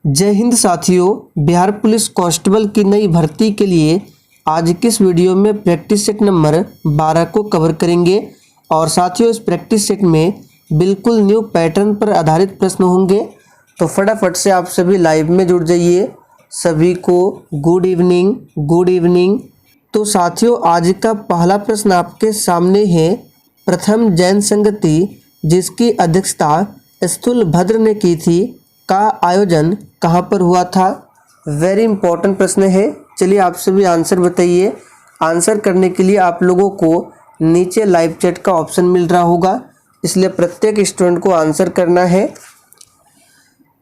जय हिंद साथियों। Bihar police constable की नई भर्ती के लिए आज किस वीडियो में प्रैक्टिस सेट नंबर 12 को कवर करेंगे। और साथियों इस प्रैक्टिस सेट में बिल्कुल न्यू पैटर्न पर आधारित प्रश्न होंगे, तो फटाफट से आप सभी लाइव में जुड़ जाइए। सभी को गुड इवनिंग, गुड इवनिंग। तो साथियों आज का पहला प्रश्न आपके सामने है। प्रथम जैन संगति जिसकी अध्यक्षता स्थूलभद्र ने की थी का आयोजन कहाँ पर हुआ था। वेरी इंपॉर्टेंट प्रश्न है। चलिए आप सभी आंसर बताइए। आंसर करने के लिए आप लोगों को नीचे लाइव चैट का ऑप्शन मिल रहा होगा, इसलिए प्रत्येक स्टूडेंट को आंसर करना है।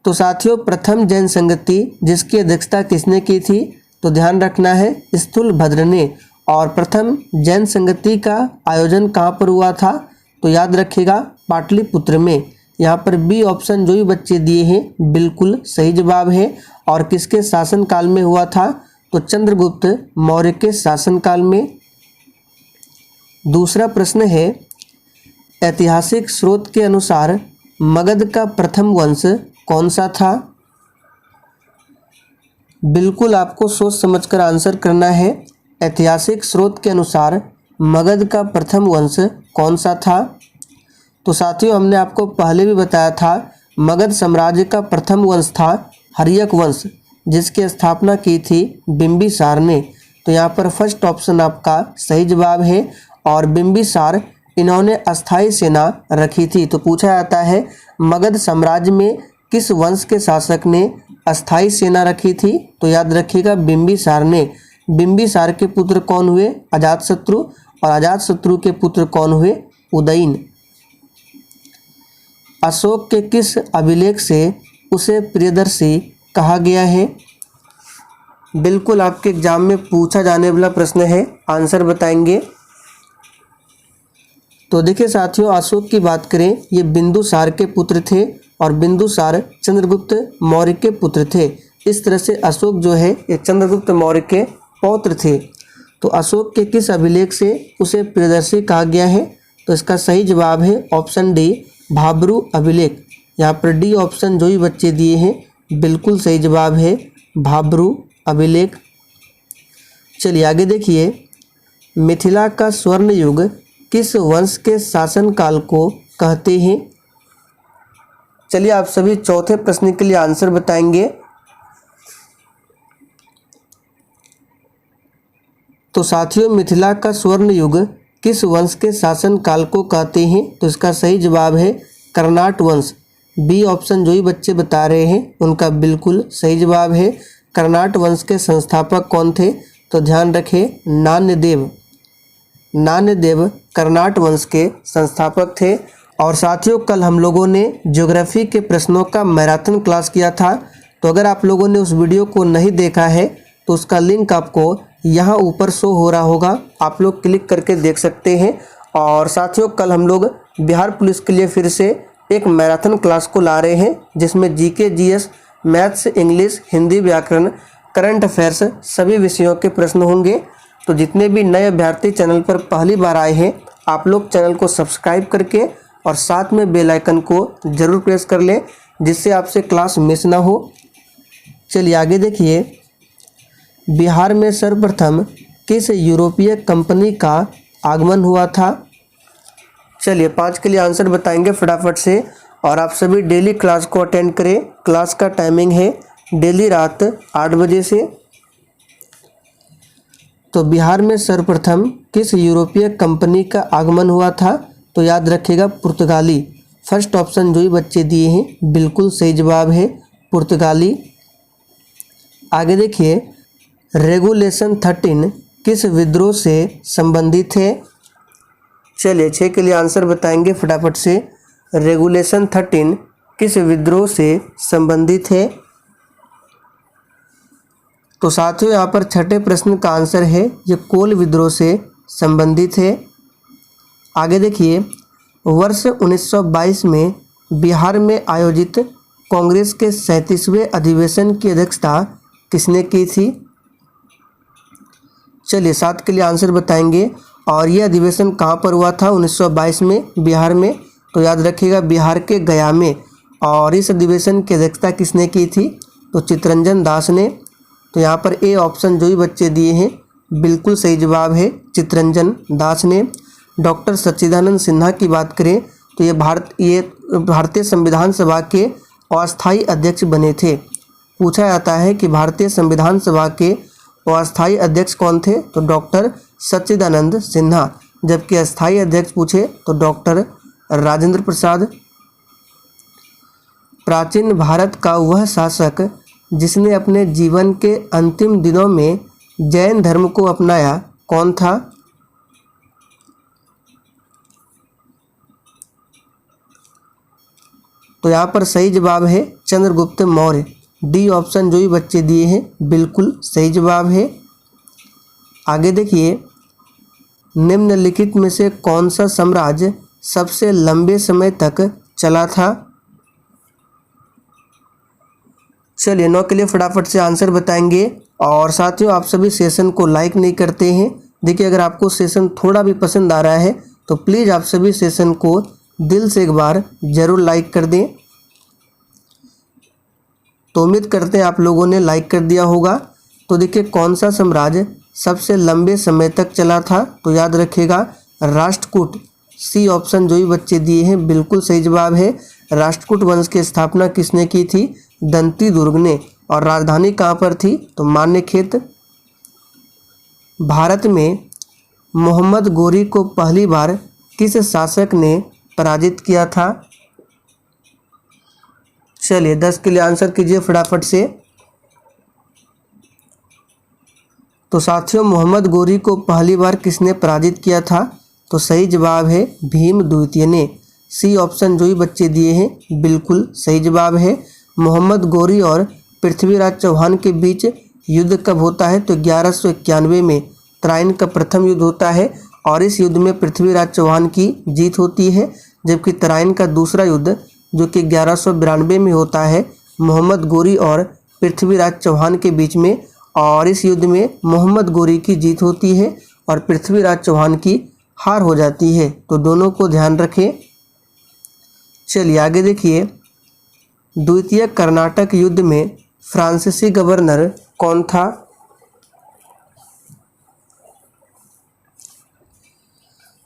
तो साथियों प्रथम जैन संगति जिसकी अध्यक्षता किसने की थी, तो ध्यान रखना है स्थूलभद्र ने। और प्रथम जैन संगति का आयोजन कहाँ पर हुआ था, तो याद रखिएगा पाटलिपुत्र में। यहाँ पर बी ऑप्शन जो भी बच्चे दिए हैं बिल्कुल सही जवाब है। और किसके शासनकाल में हुआ था, तो चंद्रगुप्त मौर्य के शासनकाल में। दूसरा प्रश्न है ऐतिहासिक स्रोत के अनुसार मगध का प्रथम वंश कौन सा था। बिल्कुल आपको सोच समझकर आंसर करना है। ऐतिहासिक स्रोत के अनुसार मगध का प्रथम वंश कौन सा था। तो साथियों हमने आपको पहले भी बताया था मगध साम्राज्य का प्रथम वंश था हर्यक वंश, जिसकी स्थापना की थी बिंबिसार ने। तो यहाँ पर फर्स्ट ऑप्शन आपका सही जवाब है। और बिंबिसार इन्होंने अस्थाई सेना रखी थी। तो पूछा जाता है मगध साम्राज्य में किस वंश के शासक ने अस्थाई सेना रखी थी, तो याद रखिएगा बिंबिसार ने। बिंबिसार के पुत्र कौन हुए, अजातशत्रु। और अजातशत्रु के पुत्र कौन हुए, उदयन। अशोक के किस अभिलेख से उसे प्रियदर्शी कहा गया है। बिल्कुल आपके एग्जाम में पूछा जाने वाला प्रश्न है, आंसर बताएंगे। तो देखिए साथियों अशोक की बात करें, ये बिंदुसार के पुत्र थे और बिंदुसार चंद्रगुप्त मौर्य के पुत्र थे। इस तरह से अशोक जो है ये चंद्रगुप्त मौर्य के पौत्र थे। तो अशोक के किस अभिलेख से उसे प्रियदर्शी कहा गया है, तो इसका सही जवाब है ऑप्शन डी भाब्रू अभिलेख। यहाँ पर डी ऑप्शन जो भी बच्चे दिए हैं बिल्कुल सही जवाब है भाब्रू अभिलेख। चलिए आगे देखिए। मिथिला का स्वर्ण युग किस वंश के शासनकाल को कहते हैं। चलिए आप सभी चौथे प्रश्न के लिए आंसर बताएंगे। तो साथियों मिथिला का स्वर्ण युग किस वंश के शासनकाल को कहते हैं, तो इसका सही जवाब है कर्नाट वंश। बी ऑप्शन जो ही बच्चे बता रहे हैं उनका बिल्कुल सही जवाब है। कर्नाट वंश के संस्थापक कौन थे, तो ध्यान रखें नान्यदेव। नान्यदेव कर्नाट वंश के संस्थापक थे। और साथियों कल हम लोगों ने ज्योग्राफी के प्रश्नों का मैराथन क्लास किया था, तो अगर आप लोगों ने उस वीडियो को नहीं देखा है तो उसका लिंक आपको यहाँ ऊपर शो हो रहा होगा, आप लोग क्लिक करके देख सकते हैं। और साथियों कल हम लोग बिहार पुलिस के लिए फिर से एक मैराथन क्लास को ला रहे हैं, जिसमें GK, GS, maths, English, Hindi, व्याकरण, करंट अफेयर्स सभी विषयों के प्रश्न होंगे। तो जितने भी नए अभ्यर्थी चैनल पर पहली बार आए हैं आप लोग चैनल को सब्सक्राइब करके और साथ में बेल आइकन को ज़रूर प्रेस कर लें, जिससे आपसे क्लास मिस ना हो। चलिए आगे देखिए। बिहार में सर्वप्रथम किस यूरोपीय कंपनी का आगमन हुआ था। चलिए 5 के लिए आंसर बताएंगे फटाफट से। और आप सभी डेली क्लास को अटेंड करें। क्लास का टाइमिंग है डेली रात 8 बजे से। तो बिहार में सर्वप्रथम किस यूरोपीय कंपनी का आगमन हुआ था, तो याद रखिएगा पुर्तगाली। फर्स्ट ऑप्शन जो ही बच्चे दिए हैं बिल्कुल सही जवाब है पुर्तगाली। आगे देखिए। रेगुलेशन 13 किस विद्रोह से संबंधित है। चलिए 6 के लिए आंसर बताएंगे फटाफट से। रेगुलेशन 13 किस विद्रोह से संबंधित है। तो साथियों यहाँ पर छठे प्रश्न का आंसर है ये कोल विद्रोह से संबंधित है। आगे देखिए। वर्ष 1922 में बिहार में आयोजित कांग्रेस के 37वें अधिवेशन की अध्यक्षता किसने की थी। चलिए 7 के लिए आंसर बताएंगे। और यह अधिवेशन कहाँ पर हुआ था 1922 में बिहार में, तो याद रखिएगा बिहार के गया में। और इस अधिवेशन की अध्यक्षता किसने की थी, तो चितरंजन दास ने। तो यहाँ पर ए ऑप्शन जो भी बच्चे दिए हैं बिल्कुल सही जवाब है, चितरंजन दास ने। डॉक्टर सच्चिदानंद सिन्हा की बात करें तो ये भारतीय संविधान सभा के अस्थायी अध्यक्ष बने थे। पूछा जाता है कि भारतीय संविधान सभा के अस्थायी अध्यक्ष कौन थे, तो डॉक्टर सच्चिदानंद सिन्हा। जबकि अस्थायी अध्यक्ष पूछे तो डॉक्टर राजेंद्र प्रसाद। प्राचीन भारत का वह शासक जिसने अपने जीवन के अंतिम दिनों में जैन धर्म को अपनाया कौन था, तो यहाँ पर सही जवाब है चंद्रगुप्त मौर्य। डी ऑप्शन जो भी बच्चे दिए हैं बिल्कुल सही जवाब है। आगे देखिए, निम्नलिखित में से कौन सा साम्राज्य सबसे लंबे समय तक चला था। चलिए 9 के लिए फटाफट से आंसर बताएंगे। और साथियों, आप सभी सेशन को लाइक नहीं करते हैं। देखिए, अगर आपको सेशन थोड़ा भी पसंद आ रहा है तो प्लीज़ आप सभी सेशन को दिल से एक बार ज़रूर लाइक कर दें। तो उम्मीद करते हैं आप लोगों ने लाइक कर दिया होगा। तो देखिए, कौन सा साम्राज्य सबसे लंबे समय तक चला था, तो याद रखिएगा राष्ट्रकूट। सी ऑप्शन जो भी बच्चे दिए हैं बिल्कुल सही जवाब है। राष्ट्रकूट वंश की स्थापना किसने की थी, दंती दुर्ग ने। और राजधानी कहाँ पर थी, तो मान्यखेत। भारत में मोहम्मद गोरी को पहली बार किस शासक ने पराजित किया था। चलिए 10 के लिए आंसर कीजिए फटाफट से। तो साथियों, मोहम्मद गोरी को पहली बार किसने पराजित किया था, तो सही जवाब है भीम द्वितीय ने। सी ऑप्शन जो भी बच्चे दिए हैं बिल्कुल सही जवाब है। मोहम्मद गोरी और पृथ्वीराज चौहान के बीच युद्ध कब होता है, तो 1191 में तराइन का प्रथम युद्ध होता है और इस युद्ध में पृथ्वीराज चौहान की जीत होती है। जबकि तराइन का दूसरा युद्ध जो कि 1192 में होता है मोहम्मद गोरी और पृथ्वीराज चौहान के बीच में, और इस युद्ध में मोहम्मद गोरी की जीत होती है और पृथ्वीराज चौहान की हार हो जाती है। तो दोनों को ध्यान रखें। चलिए आगे देखिए, द्वितीय कर्नाटक युद्ध में फ्रांसीसी गवर्नर कौन था।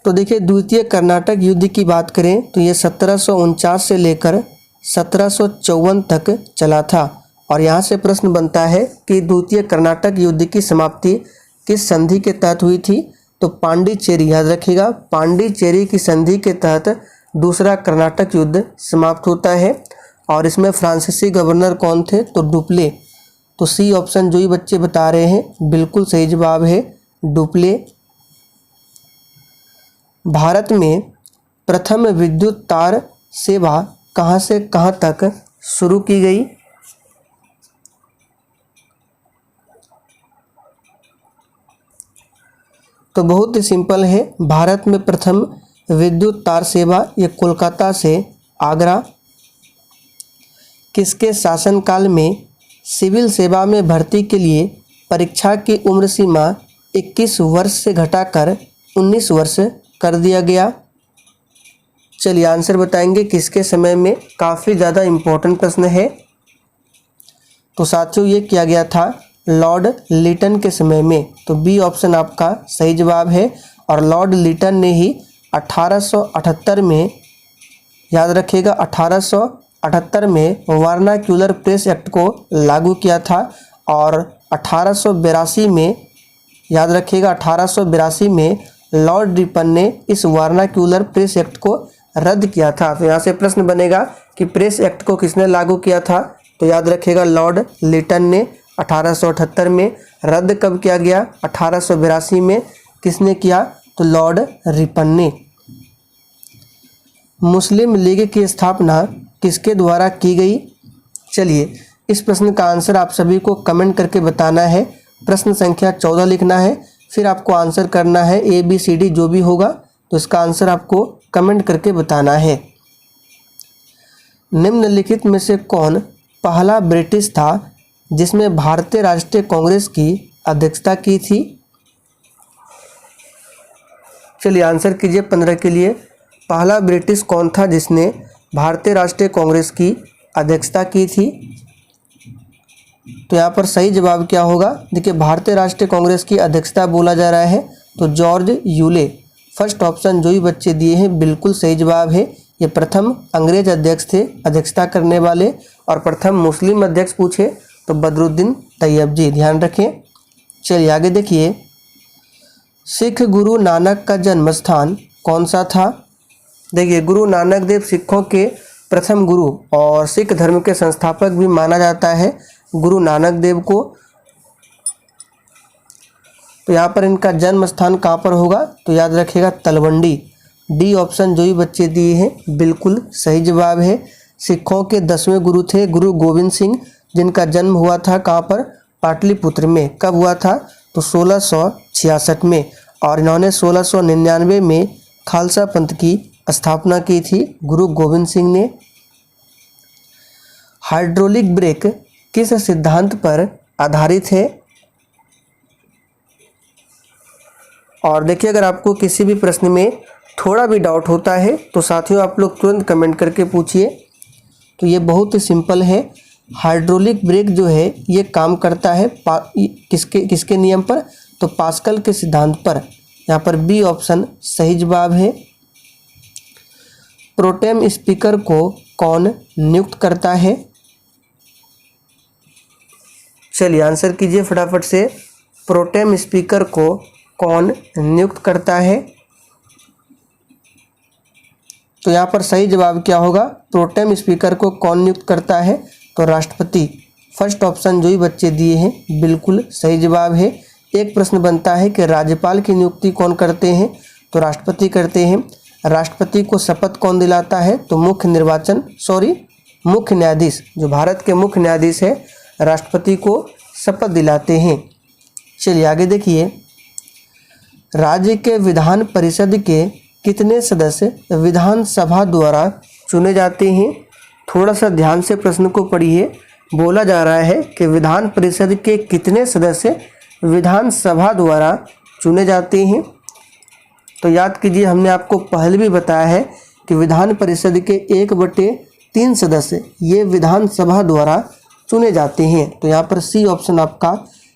तो देखिए, द्वितीय कर्नाटक युद्ध की बात करें तो ये 1749 से लेकर 1754 तक चला था। और यहाँ से प्रश्न बनता है कि द्वितीय कर्नाटक युद्ध की समाप्ति किस संधि के तहत हुई थी, तो पांडिचेरी। याद रखिएगा, पांडिचेरी की संधि के तहत दूसरा कर्नाटक युद्ध समाप्त होता है। और इसमें फ्रांसीसी गवर्नर कौन थे, तो डुप्ले। तो सी ऑप्शन जो ही बच्चे बता रहे हैं बिल्कुल सही जवाब है डुप्ले। भारत में प्रथम विद्युत तार सेवा कहाँ से कहाँ तक शुरू की गई। तो बहुत ही सिंपल है, भारत में प्रथम विद्युत तार सेवा ये कोलकाता से आगरा। किसके शासनकाल में सिविल सेवा में भर्ती के लिए परीक्षा की उम्र सीमा 21 वर्ष से घटाकर 19 वर्ष कर दिया गया। चलिए आंसर बताएंगे किसके समय में, काफ़ी ज़्यादा इम्पोर्टेंट प्रश्न है। तो साथियों, ये किया गया था लॉर्ड लिटन के समय में। तो बी ऑप्शन आपका सही जवाब है। और लॉर्ड लिटन ने ही 1878 में, याद रखिएगा 1878 में वर्नाक्यूलर प्रेस एक्ट को लागू किया था। और 1882 में, याद रखिएगा 1882 में लॉर्ड रिपन ने इस वर्नाक्यूलर प्रेस एक्ट को रद्द किया था। तो यहाँ से प्रश्न बनेगा कि प्रेस एक्ट को किसने लागू किया था, तो याद रखिएगा लॉर्ड लिटन ने। 1878 में रद्द कब किया गया, 1882 में किसने किया, तो लॉर्ड रिपन ने। मुस्लिम लीग की स्थापना किसके द्वारा की गई। चलिए इस प्रश्न का आंसर आप सभी को कमेंट करके बताना है। प्रश्न संख्या 14 लिखना है, फिर आपको आंसर करना है ABCD जो भी होगा, तो इसका आंसर आपको कमेंट करके बताना है। निम्नलिखित में से कौन पहला ब्रिटिश था जिसमें भारतीय राष्ट्रीय कांग्रेस की अध्यक्षता की थी। चलिए आंसर कीजिए 15 के लिए। पहला ब्रिटिश कौन था जिसने भारतीय राष्ट्रीय कांग्रेस की अध्यक्षता की थी। तो यहाँ पर सही जवाब क्या होगा? देखिए भारतीय राष्ट्रीय कांग्रेस की अध्यक्षता बोला जा रहा है तो जॉर्ज यूले। फर्स्ट ऑप्शन जो भी बच्चे दिए हैं बिल्कुल सही जवाब है। ये प्रथम अंग्रेज अध्यक्ष थे अध्यक्षता करने वाले, और प्रथम मुस्लिम अध्यक्ष पूछे तो बदरुद्दीन तैयब जी, ध्यान रखें। चलिए आगे देखिए, सिख गुरु नानक का जन्म स्थान कौन सा था? देखिए गुरु नानक देव सिखों के प्रथम गुरु और सिख धर्म के संस्थापक भी माना जाता है गुरु नानक देव को। तो यहाँ पर इनका जन्म स्थान कहाँ पर होगा? तो याद रखिएगा तलवंडी। डी ऑप्शन जो भी बच्चे दिए हैं बिल्कुल सही जवाब है। सिखों के 10वें गुरु थे गुरु गोविंद सिंह, जिनका जन्म हुआ था कहाँ पर? पाटलिपुत्र में। कब हुआ था? तो 1666 में, और इन्होंने 1699 में खालसा पंथ की स्थापना की थी गुरु गोविंद सिंह ने। हाइड्रोलिक ब्रेक किस सिद्धांत पर आधारित है? और देखिए अगर आपको किसी भी प्रश्न में थोड़ा भी डाउट होता है तो साथियों आप लोग तुरंत कमेंट करके पूछिए। तो ये बहुत ही सिंपल है। हाइड्रोलिक ब्रेक जो है ये काम करता है किसके नियम पर? तो पास्कल के सिद्धांत पर। यहाँ पर बी ऑप्शन सही जवाब है। प्रोटेम स्पीकर को कौन नियुक्त करता है? चलिए आंसर कीजिए फटाफट से। प्रोटेम स्पीकर को कौन नियुक्त करता है? तो यहाँ पर सही जवाब क्या होगा? प्रोटेम स्पीकर को कौन नियुक्त करता है? तो राष्ट्रपति। फर्स्ट ऑप्शन जो ही बच्चे दिए हैं बिल्कुल सही जवाब है। एक प्रश्न बनता है कि राज्यपाल की नियुक्ति कौन करते हैं? तो राष्ट्रपति करते हैं। राष्ट्रपति को शपथ कौन दिलाता है? तो मुख्य न्यायाधीश, जो भारत के मुख्य न्यायाधीश है, राष्ट्रपति को शपथ दिलाते हैं। चलिए आगे देखिए, राज्य के विधान परिषद के कितने सदस्य विधानसभा द्वारा चुने जाते हैं? थोड़ा सा ध्यान से प्रश्न को पढ़िए। बोला जा रहा है कि विधान परिषद के कितने सदस्य विधानसभा द्वारा चुने जाते हैं? तो याद कीजिए हमने आपको पहले भी बताया है कि विधान परिषद के 1/3 सदस्य ये विधानसभा द्वारा चुने जाते हैं। तो यहाँ पर सी ऑप्शन आपका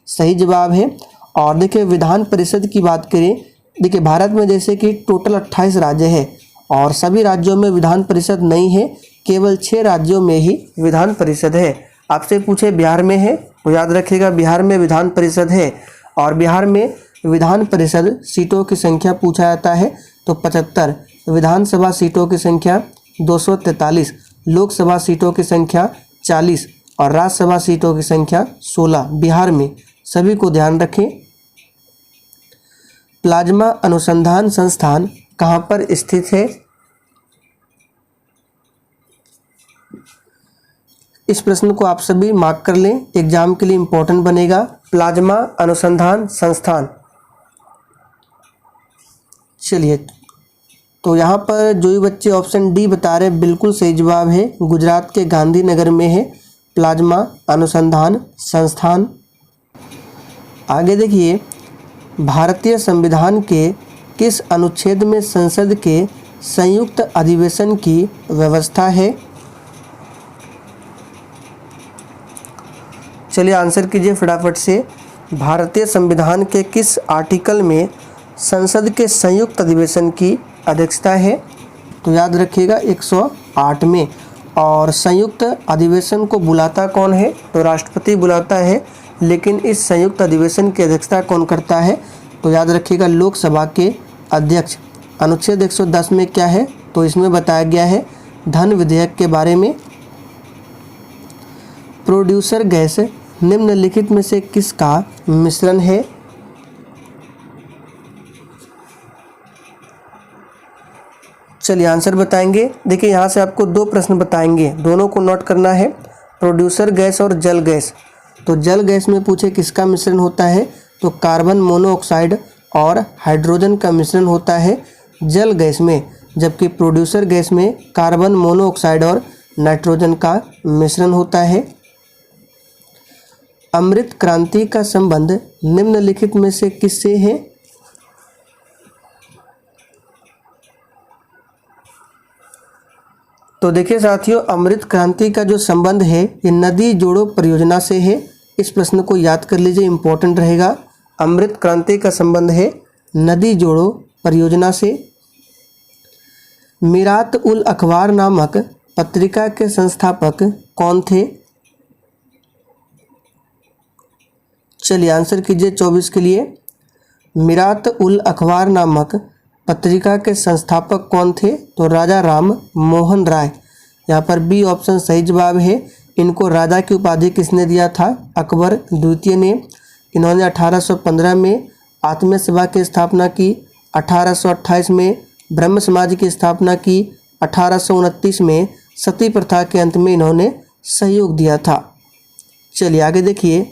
सही जवाब है। और देखिए विधान परिषद की बात करें, देखिए भारत में जैसे कि टोटल 28 राज्य है और सभी राज्यों में विधान परिषद नहीं है, केवल 6 राज्यों में ही विधान परिषद है। आपसे पूछे बिहार में है तो याद रखिएगा बिहार में विधान परिषद है। और बिहार में विधान परिषद सीटों की संख्या पूछा जाता है तो 75, विधानसभा सीटों की संख्या 243, लोकसभा सीटों की संख्या 40 और राज्यसभा सीटों की संख्या 16 बिहार में। सभी को ध्यान रखें। प्लाज्मा अनुसंधान संस्थान कहाँ पर स्थित है? इस प्रश्न को आप सभी मार्क कर लें, एग्जाम के लिए इम्पोर्टेंट बनेगा। प्लाज्मा अनुसंधान संस्थान। चलिए तो यहाँ पर जो भी बच्चे ऑप्शन डी बता रहे हैं बिल्कुल सही जवाब है। गुजरात के गांधीनगर में है प्लाज्मा अनुसंधान संस्थान। आगे देखिए, भारतीय संविधान के किस अनुच्छेद में संसद के संयुक्त अधिवेशन की व्यवस्था है? चलिए आंसर कीजिए फटाफट से। भारतीय संविधान के किस आर्टिकल में संसद के संयुक्त अधिवेशन की अध्यक्षता है? तो याद रखिएगा 108 में। और संयुक्त अधिवेशन को बुलाता कौन है? तो राष्ट्रपति बुलाता है। लेकिन इस संयुक्त अधिवेशन की अध्यक्षता कौन करता है? तो याद रखिएगा लोकसभा के अध्यक्ष। अनुच्छेद 110 में क्या है? तो इसमें बताया गया है धन विधेयक के बारे में। प्रोड्यूसर गैस निम्नलिखित में से किसका मिश्रण है? चलिए आंसर बताएंगे। देखिए यहाँ से आपको 2 प्रश्न बताएंगे, दोनों को नोट करना है। प्रोड्यूसर गैस और जल गैस। तो जल गैस में पूछे किसका मिश्रण होता है? तो कार्बन मोनोऑक्साइड और हाइड्रोजन का मिश्रण होता है जल गैस में, जबकि प्रोड्यूसर गैस में कार्बन मोनोऑक्साइड और नाइट्रोजन का मिश्रण होता है। अमृत क्रांति का संबंध निम्नलिखित में से किससे है? तो देखिए साथियों, अमृत क्रांति का जो संबंध है ये नदी जोड़ो परियोजना से है। इस प्रश्न को याद कर लीजिए, इम्पोर्टेंट रहेगा। अमृत क्रांति का संबंध है नदी जोड़ो परियोजना से। मीरात उल अखबार नामक पत्रिका के संस्थापक कौन थे? चलिए आंसर कीजिए 24 के लिए। मीरात उल अखबार नामक पत्रिका के संस्थापक कौन थे? तो राजा राम मोहन राय। यहाँ पर बी ऑप्शन सही जवाब है। इनको राजा की उपाधि किसने दिया था? अकबर द्वितीय ने। इन्होंने 1815 में आत्मीय सभा की स्थापना की, 1828 में ब्रह्म समाज की स्थापना की, 1829 में सती प्रथा के अंत में इन्होंने सहयोग दिया था। चलिए आगे देखिए।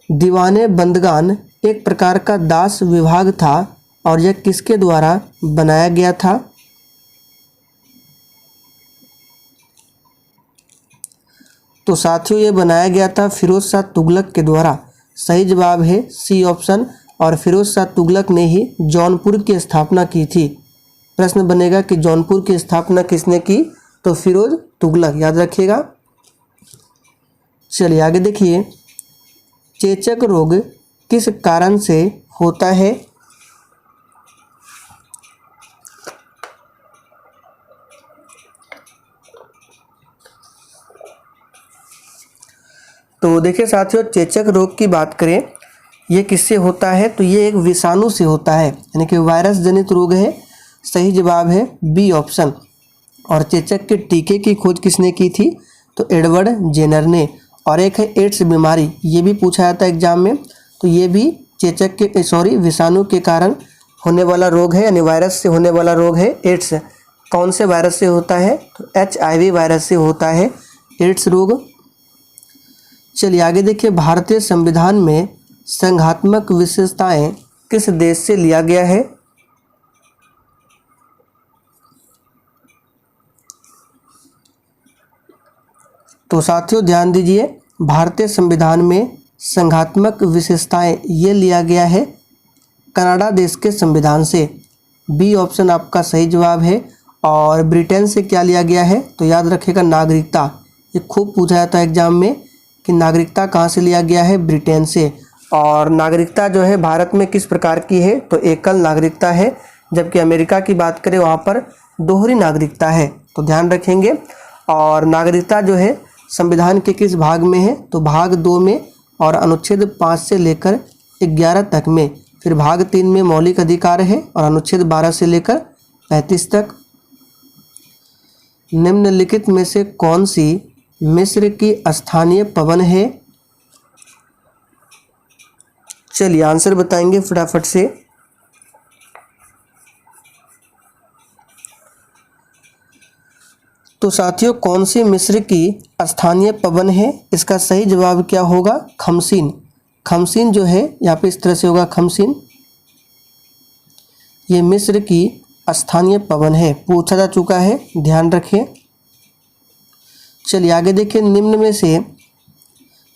दीवाने बंदगान एक प्रकार का दास विभाग था और यह किसके द्वारा बनाया गया था? तो साथियों ये बनाया गया था फिरोज शाह तुगलक के द्वारा। सही जवाब है सी ऑप्शन। और फिरोज शाह तुगलक ने ही जौनपुर की स्थापना की थी। प्रश्न बनेगा कि जौनपुर की स्थापना किसने की? तो फिरोज तुगलक, याद रखिएगा। चलिए आगे देखिए। चेचक रोग किस कारण से होता है? तो देखिए साथियों, चेचक रोग की बात करें, ये किससे होता है? तो ये एक विषाणु से होता है, यानी कि वायरस जनित रोग है। सही जवाब है बी ऑप्शन। और चेचक के टीके की खोज किसने की थी? तो एडवर्ड जेनर ने। और एक है एड्स बीमारी, ये भी पूछा जाता है एग्जाम में। तो ये भी चेचक के विषाणु के कारण होने वाला रोग है, यानी वायरस से होने वाला रोग है एड्स। कौन से वायरस से होता है? तो HIV वायरस से होता है एड्स रोग। चलिए आगे देखिए। भारतीय संविधान में संघात्मक विशेषताएं किस देश से लिया गया है? तो साथियों ध्यान दीजिए, भारतीय संविधान में संघात्मक विशेषताएं ये लिया गया है कनाडा देश के संविधान से। बी ऑप्शन आपका सही जवाब है। और ब्रिटेन से क्या लिया गया है? तो याद रखिएगा नागरिकता। ये खूब पूछा जाता है एग्जाम में कि नागरिकता कहाँ से लिया गया है? ब्रिटेन से। और नागरिकता जो है भारत में किस प्रकार की है? तो एकल नागरिकता है, जबकि अमेरिका की बात करें वहाँ पर दोहरी नागरिकता है। तो ध्यान रखेंगे। और नागरिकता जो है संविधान के किस भाग में है? तो भाग 2 में और अनुच्छेद 5 से लेकर 11 तक में। फिर भाग 3 में मौलिक अधिकार है और अनुच्छेद 12 से लेकर 35 तक। निम्नलिखित में से कौन सी मिस्र की स्थानीय पवन है? चलिए आंसर बताएंगे फटाफट से। तो साथियों कौन सी मिस्र की स्थानीय पवन है? इसका सही जवाब क्या होगा? खमसीन। खमसीन जो है यहाँ पे इस तरह से होगा खमसीन। ये मिस्र की स्थानीय पवन है, पूछा जा चुका है, ध्यान रखें। चलिए आगे देखिए। निम्न में से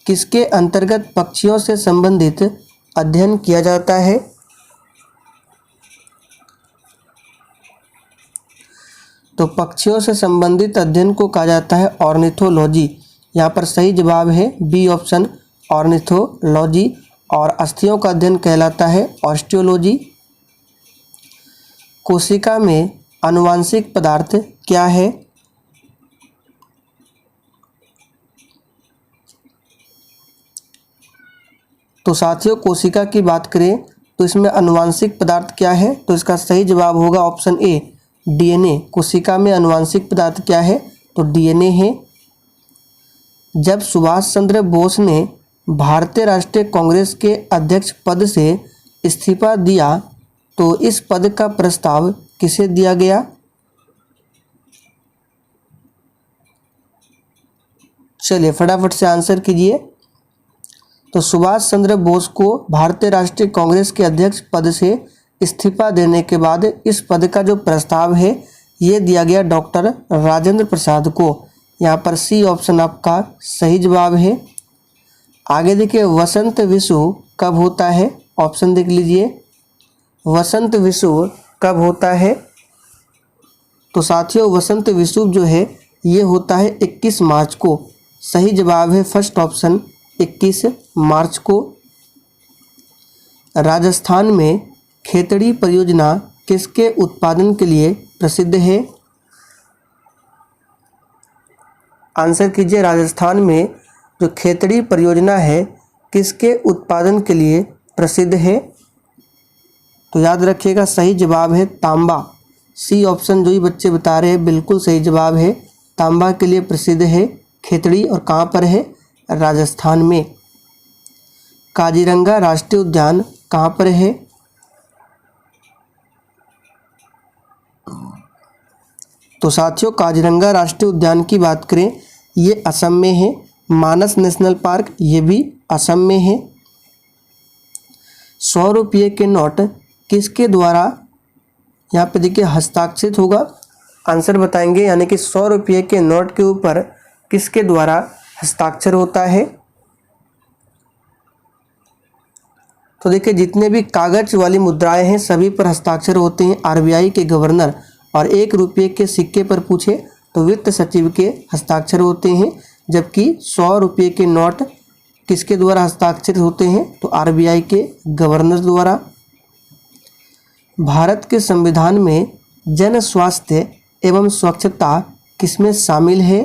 किसके अंतर्गत पक्षियों से संबंधित अध्ययन किया जाता है? तो पक्षियों से संबंधित अध्ययन को कहा जाता है ऑर्निथोलॉजी। यहाँ पर सही जवाब है बी ऑप्शन ऑर्निथोलॉजी। और अस्थियों का अध्ययन कहलाता है ऑस्टियोलॉजी। कोशिका में आनुवांशिक पदार्थ क्या है? तो साथियों कोशिका की बात करें तो इसमें आनुवांशिक पदार्थ क्या है? तो इसका सही जवाब होगा ऑप्शन ए DNA। कोशिका में आनुवांशिक पदार्थ क्या है? तो DNA है। जब सुभाष चंद्र बोस ने भारतीय राष्ट्रीय कांग्रेस के अध्यक्ष पद से इस्तीफा दिया तो इस पद का प्रस्ताव किसे दिया गया? चलिए फटाफट से आंसर कीजिए। तो सुभाष चंद्र बोस को भारतीय राष्ट्रीय कांग्रेस के अध्यक्ष पद से इस्तीफा देने के बाद इस पद का जो प्रस्ताव है ये दिया गया डॉक्टर राजेंद्र प्रसाद को। यहाँ पर सी ऑप्शन आपका सही जवाब है। आगे देखिए। वसंत विषु कब होता है? ऑप्शन देख लीजिए। वसंत विषु कब होता है? तो साथियों वसंत विषु जो है ये होता है 21 मार्च को। सही जवाब है फर्स्ट ऑप्शन 21 मार्च को। राजस्थान में खेतड़ी परियोजना किसके उत्पादन के लिए प्रसिद्ध है? आंसर कीजिए। राजस्थान में जो खेतड़ी परियोजना है किसके उत्पादन के लिए प्रसिद्ध है? तो याद रखिएगा सही जवाब है तांबा। सी ऑप्शन जो ही बच्चे बता रहे हैं बिल्कुल सही जवाब है। तांबा के लिए प्रसिद्ध है खेतड़ी। और कहाँ पर है? राजस्थान में। काजीरंगा राष्ट्रीय उद्यान कहाँ पर है? तो साथियों काजीरंगा राष्ट्रीय उद्यान की बात करें ये असम में है। मानस नेशनल पार्क ये भी असम में है। 100 रुपये के नोट किसके द्वारा यहाँ पे देखिए हस्ताक्षरित होगा? आंसर बताएंगे। यानी कि 100 रुपये के नोट के ऊपर किसके द्वारा हस्ताक्षर होता है? तो देखिए जितने भी कागज वाली मुद्राएं हैं सभी पर हस्ताक्षर होते हैं आरबीआई के गवर्नर। और 1 रुपये के सिक्के पर पूछे तो वित्त सचिव के हस्ताक्षर होते हैं। जबकि 100 रुपये के नोट किसके द्वारा हस्ताक्षरित होते हैं? तो आरबीआई के गवर्नर द्वारा। भारत के संविधान में जन स्वास्थ्य एवं स्वच्छता किसमें शामिल है?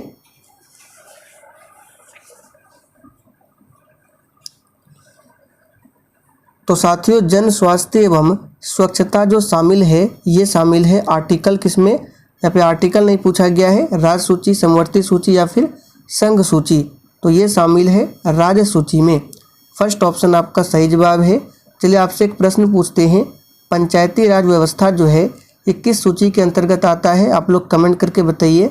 तो साथियों जन स्वास्थ्य एवं स्वच्छता जो शामिल है ये शामिल है आर्टिकल किसमें? यहाँ पे आर्टिकल नहीं पूछा गया है, राज्य सूची, समवर्ती सूची या फिर संघ सूची। तो ये शामिल है राज्य सूची में। फर्स्ट ऑप्शन आपका सही जवाब है। चलिए आपसे एक प्रश्न पूछते हैं। पंचायती राज व्यवस्था जो है ये किस सूची के अंतर्गत आता है? आप लोग कमेंट करके बताइए।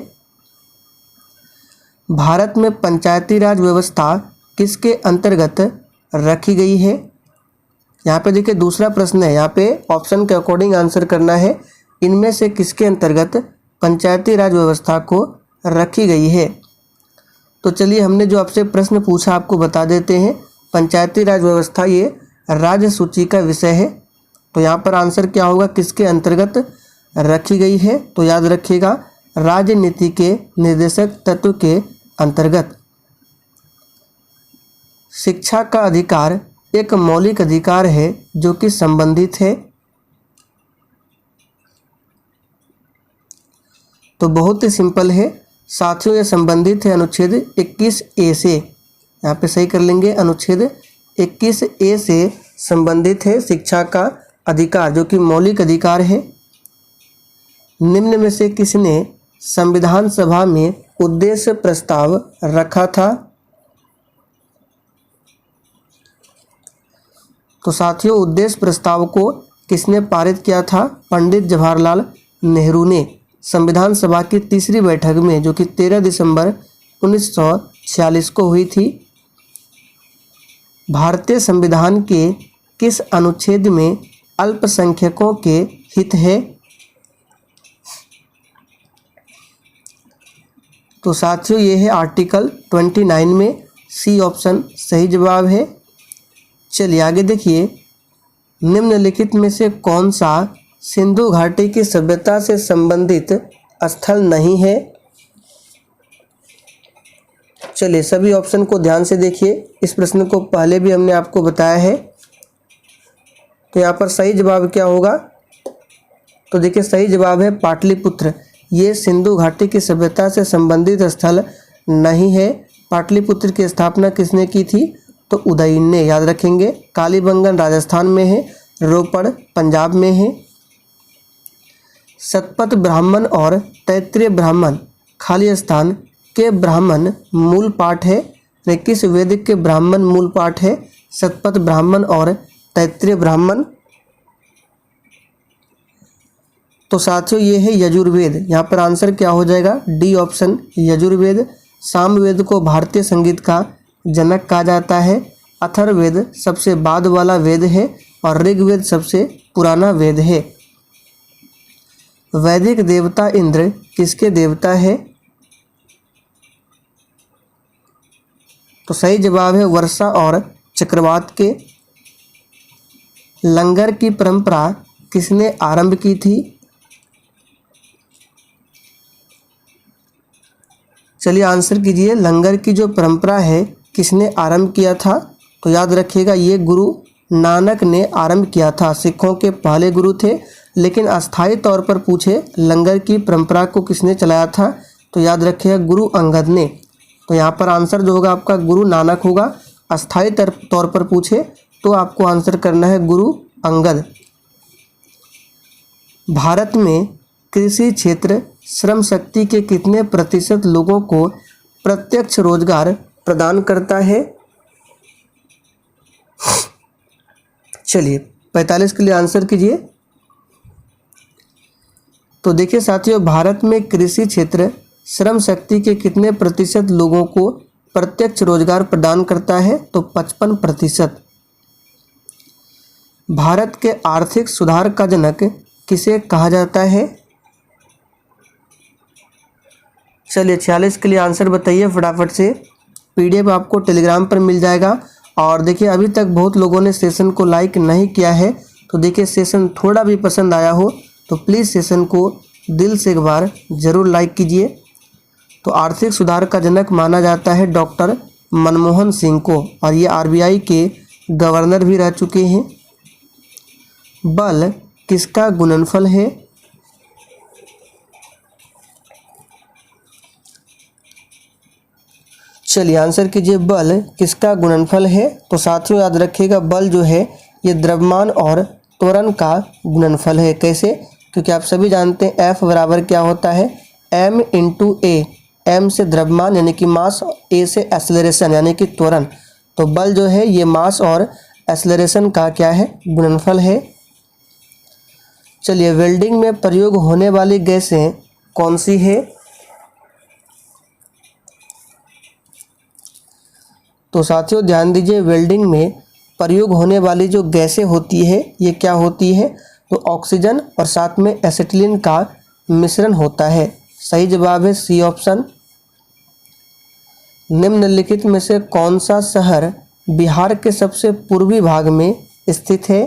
भारत में पंचायती राज व्यवस्था किसके अंतर्गत रखी गई है? यहाँ पे देखिए दूसरा प्रश्न है। यहाँ पे ऑप्शन के अकॉर्डिंग आंसर करना है। इनमें से किसके अंतर्गत पंचायती राज व्यवस्था को रखी गई है? तो चलिए हमने जो आपसे प्रश्न पूछा आपको बता देते हैं। पंचायती राज व्यवस्था ये राज्य सूची का विषय है। तो यहाँ पर आंसर क्या होगा? किसके अंतर्गत रखी गई है? तो याद रखिएगा राजनीति के निर्देशक तत्व के अंतर्गत। शिक्षा का अधिकार एक मौलिक अधिकार है जो कि संबंधित है। तो बहुत ही सिंपल है साथियों, ये संबंधित है अनुच्छेद 21A से। यहाँ पे सही कर लेंगे, अनुच्छेद 21A से संबंधित है शिक्षा का अधिकार जो कि मौलिक अधिकार है। निम्न में से किसने संविधान सभा में उद्देश्य प्रस्ताव रखा था? तो साथियों उद्देश्य प्रस्ताव को किसने पारित किया था? पंडित जवाहरलाल नेहरू ने संविधान सभा की तीसरी बैठक में जो कि 13 दिसंबर 1946 को हुई थी। भारतीय संविधान के किस अनुच्छेद में अल्पसंख्यकों के हित है? तो साथियों ये है आर्टिकल 29 में। सी ऑप्शन सही जवाब है। चलिए आगे देखिए। निम्नलिखित में से कौन सा सिंधु घाटी की सभ्यता से संबंधित स्थल नहीं है? चलिए सभी ऑप्शन को ध्यान से देखिए। इस प्रश्न को पहले भी हमने आपको बताया है। तो यहाँ पर सही जवाब क्या होगा? तो देखिए सही जवाब है पाटलिपुत्र। ये सिंधु घाटी की सभ्यता से संबंधित स्थल नहीं है। पाटलिपुत्र की स्थापना किसने की थी? तो उदयन ने। याद रखेंगे। कालीबंगन राजस्थान में है, रोपड़ पंजाब में है। शतपथ ब्राह्मण और तैत्तिरीय ब्राह्मण खाली स्थान के ब्राह्मण मूल पाठ है। किस वेद के ब्राह्मण मूल पाठ है? शतपथ ब्राह्मण और तैत्तिरीय ब्राह्मण। तो साथियों ये है यजुर्वेद। यहाँ पर आंसर क्या हो जाएगा? D option Yajurveda. सामवेद को भारतीय संगीत का जनक कहा जाता है। अथर्ववेद सबसे बाद वाला वेद है और ऋग्वेद सबसे पुराना वेद है। वैदिक देवता इंद्र किसके देवता है? तो सही जवाब है वर्षा और चक्रवात के। लंगर की परंपरा किसने आरंभ की थी? चलिए आंसर कीजिए। लंगर की जो परंपरा है किसने आरंभ किया था? तो याद रखिएगा ये गुरु नानक ने आरंभ किया था। सिखों के पहले गुरु थे, लेकिन अस्थायी तौर पर पूछे लंगर की परंपरा को किसने चलाया था? तो याद रखिएगा गुरु अंगद ने। तो यहाँ पर आंसर जो होगा आपका गुरु नानक होगा। अस्थायी तौर पर पूछे तो आपको आंसर करना है गुरु अंगद। भारत में कृषि क्षेत्र श्रम शक्ति के कितने प्रतिशत लोगों को प्रत्यक्ष रोजगार प्रदान करता है? चलिए 45 के लिए आंसर कीजिए। तो देखिए साथियों, भारत में कृषि क्षेत्र श्रम शक्ति के कितने प्रतिशत लोगों को प्रत्यक्ष रोजगार प्रदान करता है? तो 55%। भारत के आर्थिक सुधार का जनक किसे कहा जाता है? चलिए 46 के लिए आंसर बताइए फटाफट से। पीडीएफ आपको टेलीग्राम पर मिल जाएगा। और देखिए अभी तक बहुत लोगों ने सेशन को लाइक नहीं किया है, तो देखिए सेशन थोड़ा भी पसंद आया हो तो प्लीज़ सेशन को दिल से एक बार ज़रूर लाइक कीजिए। तो आर्थिक सुधार का जनक माना जाता है डॉक्टर मनमोहन सिंह को, और ये आरबीआई के गवर्नर भी रह चुके हैं। बल किसका गुणनफल है? चलिए आंसर कीजिए, बल किसका गुणनफल है? तो साथियों याद रखिएगा बल जो है ये द्रव्यमान और त्वरण का गुणनफल है। कैसे? क्योंकि आप सभी जानते हैं F बराबर क्या होता है, m इंटू ए। m से द्रव्यमान यानी कि मास, a से एक्सेलरेशन यानी कि त्वरण। तो बल जो है ये मास और एक्सेलरेशन का क्या है, गुणनफल है। चलिए वेल्डिंग में प्रयोग होने वाली गैसें कौन सी है? तो साथियों ध्यान दीजिए, वेल्डिंग में प्रयोग होने वाली जो गैसें होती है ये क्या होती है? तो ऑक्सीजन और साथ में एसिटिलीन का मिश्रण होता है। सही जवाब है सी ऑप्शन। निम्नलिखित में से कौन सा शहर बिहार के सबसे पूर्वी भाग में स्थित है?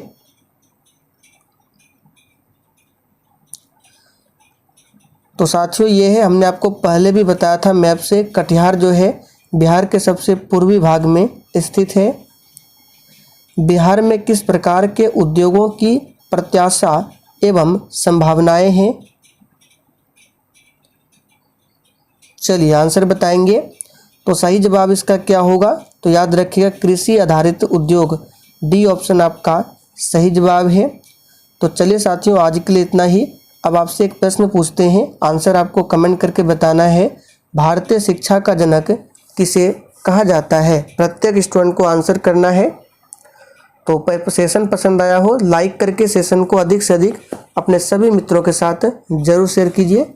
तो साथियों ये है, हमने आपको पहले भी बताया था मैप से, कटिहार जो है बिहार के सबसे पूर्वी भाग में स्थित है। बिहार में किस प्रकार के उद्योगों की प्रत्याशा एवं संभावनाएं हैं? चलिए आंसर बताएंगे। तो सही जवाब इसका क्या होगा? तो याद रखिएगा कृषि आधारित उद्योग, डी ऑप्शन आपका सही जवाब है। तो चलिए साथियों आज के लिए इतना ही। अब आपसे एक प्रश्न पूछते हैं, आंसर आपको कमेंट करके बताना है। भारतीय शिक्षा का जनक किसे कहा जाता है? प्रत्येक स्टूडेंट को आंसर करना है। तो सेशन पसंद आया हो लाइक करके सेशन को अधिक से अधिक अपने सभी मित्रों के साथ जरूर शेयर कीजिए।